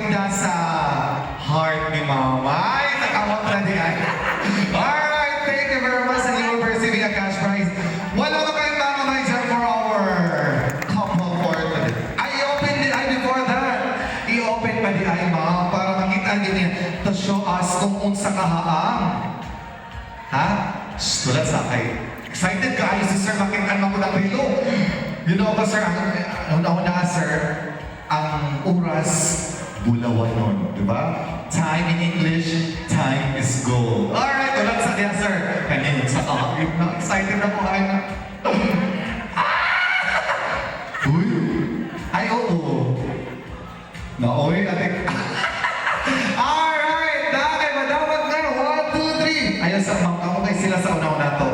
da sa heart ni Mama. Ay, nakawat na di ay. Alright, thank you very much. And you will be receiving a cash prize. Wala ba kayong tama dyan for our couple for today? Ay, i-open din ay before that. I-open pa di ay, Ma'am, para makita din niya to show us kung unsa kahaang. Ha? Tulad sa kay. Excited ka si Sir, makita mo na relo. You know ba, Sir, ang una-una, Sir, ang oras, bulawan nun, di ba? Time in English, time is gold. Alright, tulad sa kaya, Sir. Kanina sa kakakip na, excited ako ay na. Uy! Ay, oo. Naoy, atik. Alright, dahil madawag na, 1, 2, 3. Ayun sa mga kamukay sila sa una-una to.